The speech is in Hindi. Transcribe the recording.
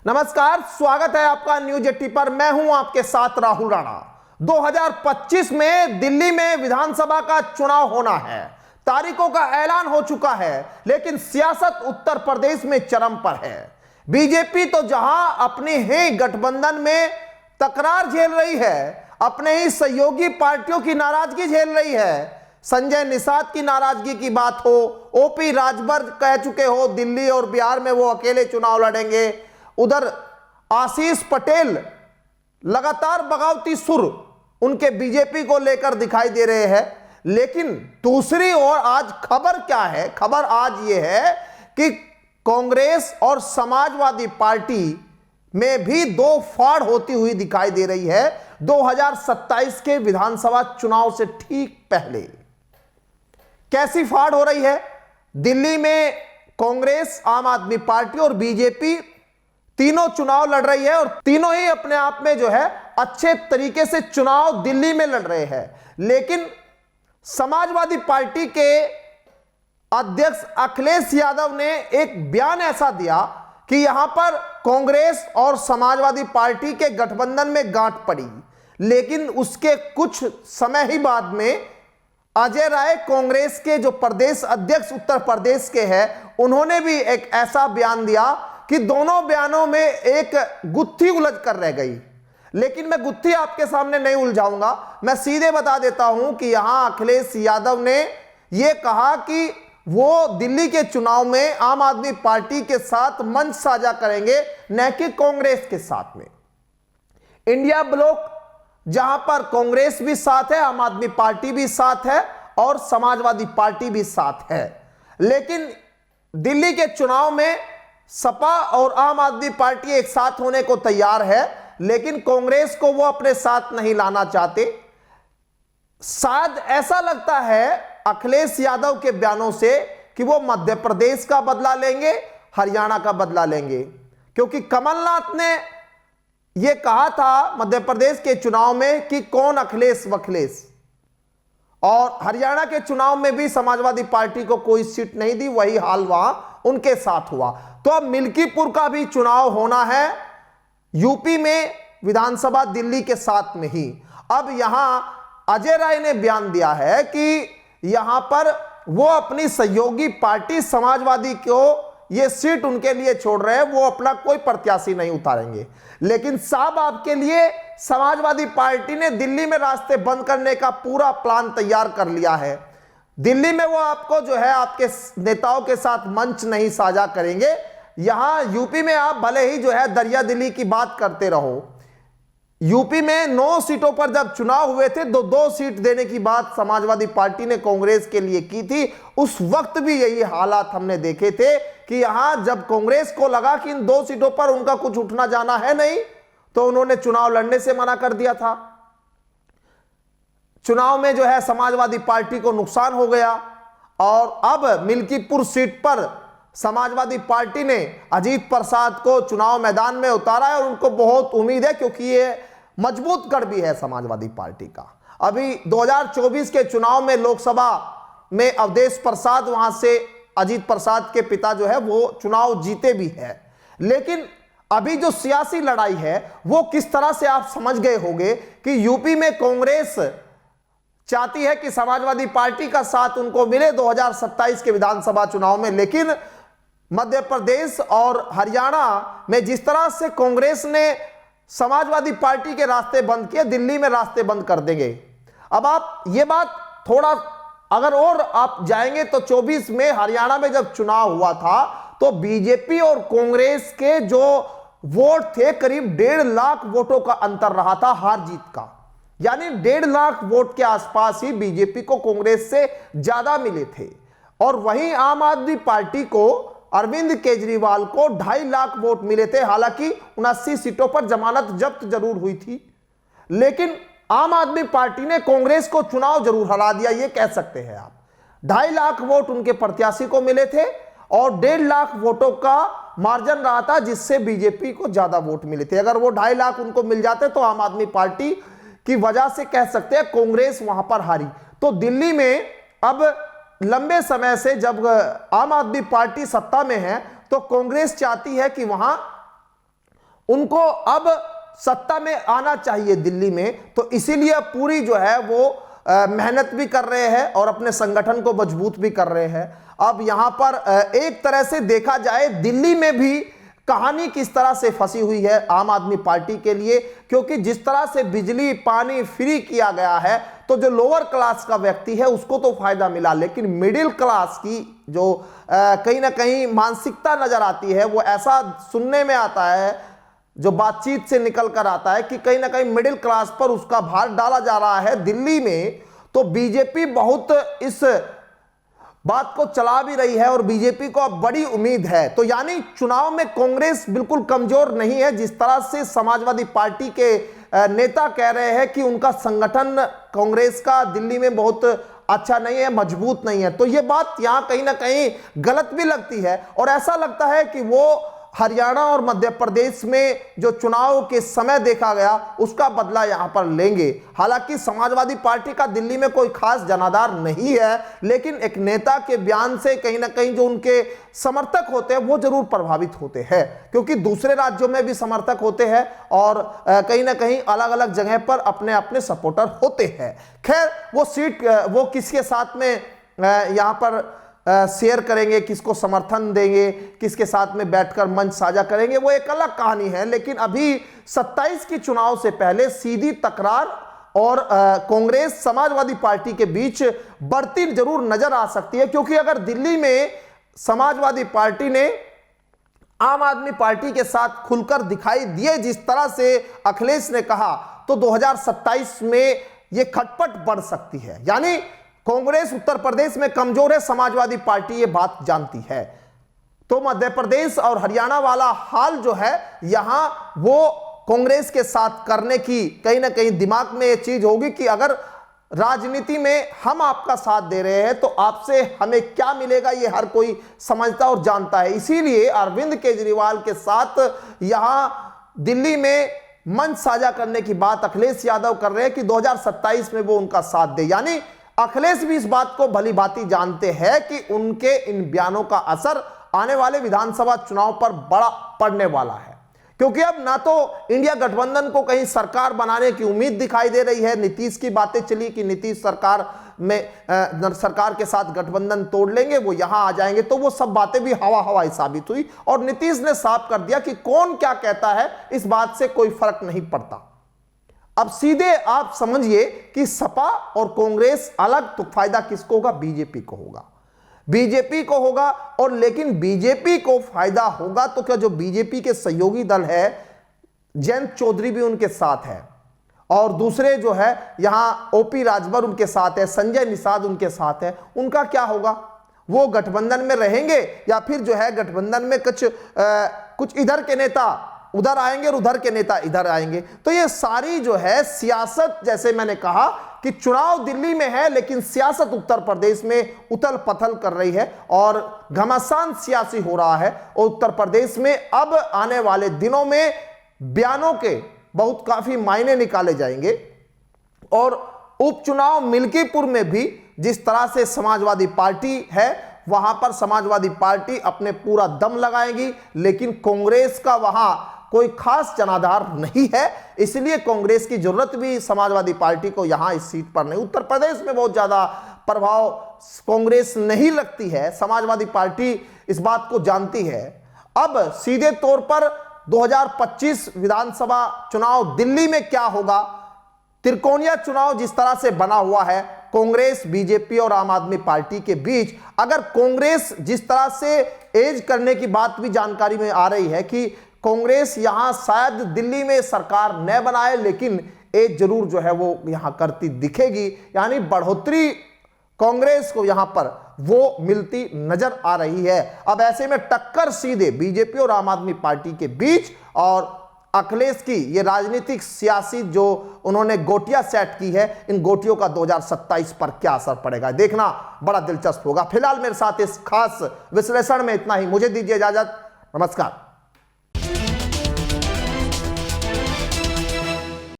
नमस्कार, स्वागत है आपका न्यूज 80 पर। मैं हूं आपके साथ राहुल राणा। 2025 में दिल्ली में विधानसभा का चुनाव होना है। तारीखों का ऐलान हो चुका है, लेकिन सियासत उत्तर प्रदेश में चरम पर है। बीजेपी तो जहां अपने ही गठबंधन में तकरार झेल रही है, अपने ही सहयोगी पार्टियों की नाराजगी झेल रही है। संजय निषाद की नाराजगी की बात हो, ओपी राजभर कह चुके हो दिल्ली और बिहार में वो अकेले चुनाव लड़ेंगे। उधर आशीष पटेल लगातार बगावती सुर उनके बीजेपी को लेकर दिखाई दे रहे हैं। लेकिन दूसरी ओर आज खबर क्या है? खबर आज ये है कि कांग्रेस और समाजवादी पार्टी में भी दो फाड़ होती हुई दिखाई दे रही है 2027 के विधानसभा चुनाव से ठीक पहले। कैसी फाड़ हो रही है? दिल्ली में कांग्रेस, आम आदमी पार्टी और बीजेपी तीनों चुनाव लड़ रही है और तीनों ही अपने आप में जो है अच्छे तरीके से चुनाव दिल्ली में लड़ रहे हैं। लेकिन समाजवादी पार्टी के अध्यक्ष अखिलेश यादव ने एक बयान ऐसा दिया कि यहां पर कांग्रेस और समाजवादी पार्टी के गठबंधन में गांठ पड़ी। लेकिन उसके कुछ समय ही बाद में अजय राय, कांग्रेस के जो प्रदेश अध्यक्ष उत्तर प्रदेश के हैं, उन्होंने भी एक ऐसा बयान दिया कि दोनों बयानों में एक गुत्थी उलझ कर रह गई। लेकिन मैं गुत्थी आपके सामने नहीं उलझाऊंगा, मैं सीधे बता देता हूं कि यहां अखिलेश यादव ने यह कहा कि वो दिल्ली के चुनाव में आम आदमी पार्टी के साथ मंच साझा करेंगे, न कि कांग्रेस के साथ में। इंडिया ब्लॉक जहां पर कांग्रेस भी साथ है, आम आदमी पार्टी भी साथ है और समाजवादी पार्टी भी साथ है। लेकिन दिल्ली के चुनाव में सपा और आम आदमी पार्टी एक साथ होने को तैयार है, लेकिन कांग्रेस को वो अपने साथ नहीं लाना चाहते। शायद ऐसा लगता है अखिलेश यादव के बयानों से कि वो मध्य प्रदेश का बदला लेंगे, हरियाणा का बदला लेंगे, क्योंकि कमलनाथ ने यह कहा था मध्य प्रदेश के चुनाव में कि कौन अखिलेश वखिलेश, और हरियाणा के चुनाव में भी समाजवादी पार्टी को कोई सीट नहीं दी, वही हाल वहां उनके साथ हुआ। तो अब मिल्कीपुर का भी चुनाव होना है, यूपी में विधानसभा दिल्ली के साथ में ही। अब यहां अजय राय ने बयान दिया है कि यहां पर वो अपनी सहयोगी पार्टी समाजवादी को ये सीट उनके लिए छोड़ रहे हैं, वो अपना कोई प्रत्याशी नहीं उतारेंगे। लेकिन साहब, आपके लिए समाजवादी पार्टी ने दिल्ली में रास्ते बंद करने का पूरा प्लान तैयार कर लिया है। दिल्ली में वो आपको जो है आपके नेताओं के साथ मंच नहीं साझा करेंगे। यहां यूपी में आप भले ही जो है दरिया दिली की बात करते रहो, यूपी में 9 सीटों पर जब चुनाव हुए थे तो 2 सीट देने की बात समाजवादी पार्टी ने कांग्रेस के लिए की थी। उस वक्त भी यही हालात हमने देखे थे कि यहां जब कांग्रेस को लगा कि इन 2 सीटों पर उनका कुछ उठना जाना है नहीं, तो उन्होंने चुनाव लड़ने से मना कर दिया था। चुनाव में जो है समाजवादी पार्टी को नुकसान हो गया और अब मिल्कीपुर सीट पर समाजवादी पार्टी ने अजीत प्रसाद को चुनाव मैदान में उतारा है और उनको बहुत उम्मीद है, क्योंकि ये मजबूत गढ़ भी है समाजवादी पार्टी का। अभी 2024 के चुनाव में लोकसभा में अवधेश प्रसाद, वहां से अजीत प्रसाद के पिता जो है वो चुनाव जीते भी है। लेकिन अभी जो सियासी लड़ाई है वो किस तरह से आप समझ गए होंगे कि यूपी में कांग्रेस चाहती है कि समाजवादी पार्टी का साथ उनको मिले 2027 के विधानसभा चुनाव में। लेकिन मध्य प्रदेश और हरियाणा में जिस तरह से कांग्रेस ने समाजवादी पार्टी के रास्ते बंद किए, दिल्ली में रास्ते बंद कर देंगे। अब आप ये बात थोड़ा अगर और आप जाएंगे तो 24 में हरियाणा में जब चुनाव हुआ था तो बीजेपी और कांग्रेस के जो वोट थे करीब 1.5 लाख वोटों का अंतर रहा था हार जीत का। यानी 1.5 लाख वोट के आसपास ही बीजेपी को कांग्रेस से ज्यादा मिले थे। और वहीं आम आदमी पार्टी को, अरविंद केजरीवाल को 2.5 लाख वोट मिले थे। हालांकि 79 सीटों पर जमानत जब्त जरूर हुई थी, लेकिन आम आदमी पार्टी ने कांग्रेस को चुनाव जरूर हरा दिया, ये कह सकते हैं आप। 2.5 लाख वोट उनके प्रत्याशी को मिले थे और 1.5 लाख वोटों का मार्जिन रहा था जिससे बीजेपी को ज्यादा वोट मिले थे। अगर वो 2.5 लाख उनको मिल जाते तो आम आदमी पार्टी की वजह से कह सकते हैं कांग्रेस वहां पर हारी। तो दिल्ली में अब लंबे समय से जब आम आदमी पार्टी सत्ता में है तो कांग्रेस चाहती है कि वहां उनको अब सत्ता में आना चाहिए दिल्ली में, तो इसीलिए पूरी जो है वो मेहनत भी कर रहे हैं और अपने संगठन को मजबूत भी कर रहे हैं। अब यहां पर एक तरह से देखा जाए दिल्ली में भी कहानी किस तरह से फंसी हुई है आम आदमी पार्टी के लिए, क्योंकि जिस तरह से बिजली पानी फ्री किया गया है तो जो लोअर क्लास का व्यक्ति है उसको तो फायदा मिला, लेकिन मिडिल क्लास की जो कहीं ना कहीं मानसिकता नजर आती है, वो ऐसा सुनने में आता है, जो बातचीत से निकल कर आता है कि कहीं ना कहीं मिडिल क्लास पर उसका भार डाला जा रहा है दिल्ली में। तो बीजेपी बहुत इस बात को चला भी रही है और बीजेपी को अब बड़ी उम्मीद है। तो यानी चुनाव में कांग्रेस बिल्कुल कमजोर नहीं है, जिस तरह से समाजवादी पार्टी के नेता कह रहे हैं कि उनका संगठन कांग्रेस का दिल्ली में बहुत अच्छा नहीं है, मजबूत नहीं है। तो यह बात यहां कहीं ना कहीं गलत भी लगती है और ऐसा लगता है कि वो हरियाणा और मध्य प्रदेश में जो चुनाव के समय देखा गया उसका बदला यहां पर लेंगे। हालांकि समाजवादी पार्टी का दिल्ली में कोई खास जनाधार नहीं है, लेकिन एक नेता के बयान से कहीं ना कहीं जो उनके समर्थक होते हैं वो जरूर प्रभावित होते हैं, क्योंकि दूसरे राज्यों में भी समर्थक होते हैं और कहीं ना कहीं अलग अलग जगह पर अपने अपने सपोर्टर होते हैं। खैर वो सीट वो किसके साथ में यहां पर शेयर करेंगे, किसको समर्थन देंगे, किसके साथ में बैठकर मंच साझा करेंगे, वो एक अलग कहानी है। लेकिन अभी 27 की चुनाव से पहले सीधी तकरार और कांग्रेस समाजवादी पार्टी के बीच बढ़ती जरूर नजर आ सकती है, क्योंकि अगर दिल्ली में समाजवादी पार्टी ने आम आदमी पार्टी के साथ खुलकर दिखाई दिए जिस तरह से अखिलेश ने कहा, तो 2027 में यह खटपट बढ़ सकती है। यानी कांग्रेस उत्तर प्रदेश में कमजोर है, समाजवादी पार्टी ये बात जानती है। तो मध्य प्रदेश और हरियाणा वाला हाल जो है यहां वो कांग्रेस के साथ करने की कहीं ना कहीं दिमाग में ये चीज होगी कि अगर राजनीति में हम आपका साथ दे रहे हैं तो आपसे हमें क्या मिलेगा, ये हर कोई समझता और जानता है। इसीलिए अरविंद केजरीवाल के साथ यहां दिल्ली में मंच साझा करने की बात अखिलेश यादव कर रहे हैं कि 2027 में वो उनका साथ दे। यानी अखिलेश भी इस बात को भली भांति जानते हैं कि उनके इन बयानों का असर आने वाले विधानसभा चुनाव पर बड़ा पड़ने वाला है, क्योंकि अब ना तो इंडिया गठबंधन को कहीं सरकार बनाने की उम्मीद दिखाई दे रही है। नीतीश की बातें चली कि नीतीश सरकार के साथ गठबंधन तोड़ लेंगे, वो यहां आ जाएंगे, तो वो सब बातें भी हवा हवाई साबित हुई और नीतीश ने साफ कर दिया कि कौन क्या कहता है इस बात से कोई फर्क नहीं पड़ता। अब सीधे आप समझिए कि सपा और कांग्रेस अलग, तो फायदा किसको होगा? बीजेपी को होगा, बीजेपी को होगा। और लेकिन बीजेपी को फायदा होगा तो क्या जो बीजेपी के सहयोगी दल है, जयंत चौधरी भी उनके साथ है और दूसरे जो है यहां ओपी राजभर उनके साथ है, संजय निषाद उनके साथ है, उनका क्या होगा? वो गठबंधन में रहेंगे या फिर जो है गठबंधन में कुछ इधर के नेता उधर आएंगे और उधर के नेता इधर आएंगे? तो ये सारी जो है सियासत, जैसे मैंने कहा कि चुनाव दिल्ली में है लेकिन सियासत उत्तर प्रदेश में उथल पथल कर रही है और घमासान सियासी हो रहा है। और उत्तर प्रदेश में अब आने वाले दिनों में बयानों के बहुत काफी मायने निकाले जाएंगे। और उपचुनाव मिल्कीपुर में भी जिस तरह से समाजवादी पार्टी है, वहां पर समाजवादी पार्टी अपने पूरा दम लगाएगी, लेकिन कांग्रेस का वहां कोई खास जनाधार नहीं है, इसलिए कांग्रेस की जरूरत भी समाजवादी पार्टी को यहां इस सीट पर नहीं। उत्तर प्रदेश में बहुत ज्यादा प्रभाव कांग्रेस नहीं लगती है, समाजवादी पार्टी इस बात को जानती है। अब सीधे तौर पर 2025 विधानसभा चुनाव दिल्ली में क्या होगा? त्रिकोणीय चुनाव जिस तरह से बना हुआ है कांग्रेस, बीजेपी और आम आदमी पार्टी के बीच, अगर कांग्रेस जिस तरह से एज करने की बात भी जानकारी में आ रही है कि कांग्रेस यहां शायद दिल्ली में सरकार न बनाए, लेकिन एज जरूर जो है वो यहां करती दिखेगी, यानी बढ़ोतरी कांग्रेस को यहां पर वो मिलती नजर आ रही है। अब ऐसे में टक्कर सीधे बीजेपी और आम आदमी पार्टी के बीच और अखिलेश की ये राजनीतिक सियासी जो उन्होंने गोटियां सेट की है, इन गोटियों का 2027 पर क्या असर पड़ेगा, देखना बड़ा दिलचस्प होगा। फिलहाल मेरे साथ इस खास विश्लेषण में इतना ही, मुझे दीजिए इजाजत, नमस्कार।